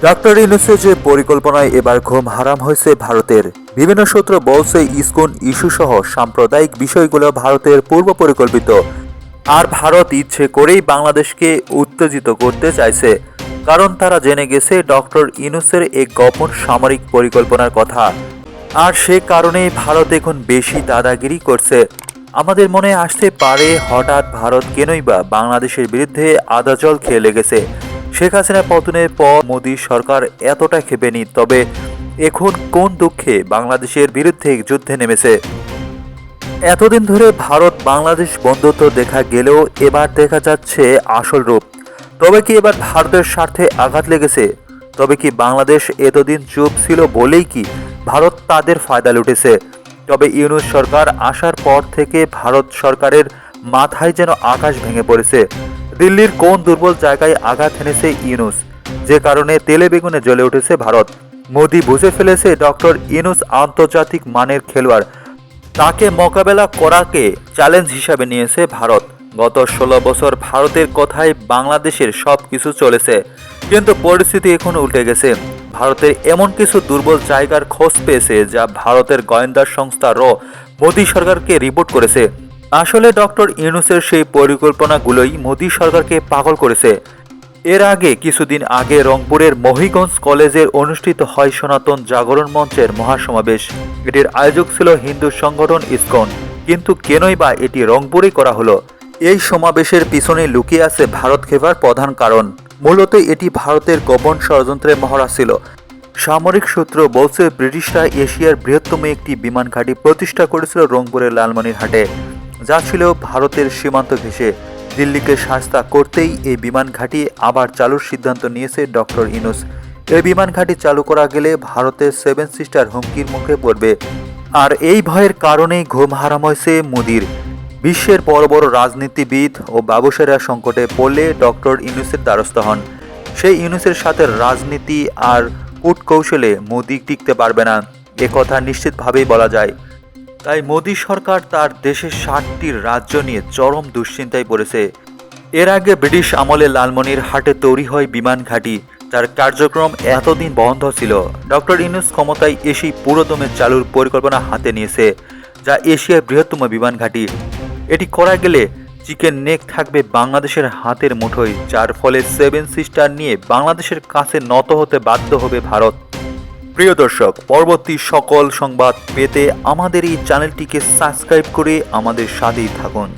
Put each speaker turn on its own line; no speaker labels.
Doctor ইউনূসের যে পরিকল্পনায় এবার ঘুম হারাম হয়েছে ভারতের। বিভিন্ন সূত্র বলছে ইসকন ইস্যু সহ সাম্প্রদায়িক বিষয়গুলো ভারতের পূর্ব পরিকল্পিত, আর ভারত ইচ্ছে করেই বাংলাদেশকে উত্তেজিত করতে চাইছে, কারণ তারা জেনে গেছে ডক্টর ইউনূসের এক গোপন সামরিক পরিকল্পনার কথা। আর সে কারণেই ভারত এখন বেশি দাদাগিরি করছে। আমাদের মনে আসতে পারে হঠাৎ ভারত কেনই বা বাংলাদেশের বিরুদ্ধে আদা জল খেয়ে লেগেছে। শেখ হাসিনা পতনের পর মোদী সরকার এতটা ক্ষেপেনি, তবে এখন কোন দুঃখে বাংলাদেশের বিরুদ্ধে যুদ্ধে নেমেছে। এতদিন ধরে ভারত বাংলাদেশ বন্ধুত্ব দেখা গেলেও এবার দেখা যাচ্ছে আসল রূপ। তবে কি এবার ভারতের স্বার্থে আঘাত লেগেছে? তবে কি বাংলাদেশ এতদিন চুপ ছিল বলেই কি ভারত তাদের ফায়দা লুটেছে? তবে ইউনূস সরকার আসার পর থেকে ভারত সরকারের মাথায় যেন আকাশ ভেঙে পড়েছে। দিল্লির কোন দুর্বল জায়গায় আঘাত এনেছে ইউনূস, যে কারণে তেলে বেগুনে জ্বলে উঠেছে ভারত। মোদি বুঝে ফেলেছে ডক্টর ইউনূস আন্তর্জাতিক মানের খেলোয়াড়, তাকে মোকাবেলা করাকে চ্যালেঞ্জ হিসাবে নিয়েছে ভারত। গত 16 বছর ভারতের কথায় বাংলাদেশের সব কিছু চলেছে, কিন্তু পরিস্থিতি এখন উল্টে গেছে। ভারতের এমন কিছু দুর্বল জায়গার খোঁজ পেয়েছে যা ভারতের গোয়েন্দা সংস্থা মোদী সরকারকে রিপোর্ট করেছে। আসলে ডক্টর ইউনূসের সেই পরিকল্পনাগুলোই মোদী সরকারকে পাগল করেছে। এর আগে কিছুদিন আগে রংপুরের মহিগঞ্জ কলেজের অনুষ্ঠিত হয় সনাতন জাগরণ মঞ্চের মহাসমাবেশ। এটির আয়োজক ছিল হিন্দু সংগঠন ইসকন, কিন্তু কেনই বা এটি রংপুরেই করা হলো? এই সমাবেশের পিছনে লুকিয়ে আছে ভারত খেপার প্রধান কারণ। মূলত এটি ভারতের গোপন ষড়যন্ত্রের মহড়া ছিল। সামরিক সূত্র বলছে ব্রিটিশরা এশিয়ার বৃহত্তম একটি বিমান ঘাঁটি প্রতিষ্ঠা করেছিল রংপুরের লালমনিরহাটে, যা ছিল ভারতের সীমান্ত ঘেঁষে। দিল্লিকে শাস্তা করতেই এই বিমান ঘাঁটি আবার চালুর সিদ্ধান্ত নিয়েছে ডক্টর ইউনূস। এই বিমান ঘাঁটি চালু করা গেলে ভারতের 7 সিস্টার হুমকির মুখে পড়বে। আর এই ভয়ের কারণেই ঘুম হারাম হয়েছে মোদির। বিশ্বের বড় বড় রাজনীতিবিদ ও ব্যবসায়ীরা সংকটে পড়লে ডক্টর ইউনূসের দ্বারস্থ হন। সেই ইউনূসের সাথে রাজনীতি আর কূটকৌশলে মোদি টিকতে পারবে না, একথা নিশ্চিতভাবেই বলা যায়। তাই মোদী সরকার তার দেশের 60টি রাজ্য নিয়ে চরম দুশ্চিন্তায় পড়েছে। এর আগে ব্রিটিশ আমলে লালমনিরহাটে তৈরি হয় বিমান ঘাঁটি, যার কার্যক্রম এতদিন বন্ধ ছিল। ডক্টর ইউনূস ক্ষমতায় এসেই পুরোদমে চালুর পরিকল্পনা হাতে নিয়েছে, যা এশিয়ার বৃহত্তম বিমান ঘাঁটি। এটি করা গেলে চিকেন নেক থাকবে বাংলাদেশের হাতের মুঠোয়, যার ফলে 7 সিস্টার নিয়ে বাংলাদেশের কাছে নত হতে বাধ্য হবে ভারত। প্রিয় দর্শক, পরবর্তী সকল সংবাদ পেতে আমাদের এই চ্যানেলটিকে সাবস্ক্রাইব করে আমাদের সাথেই থাকুন।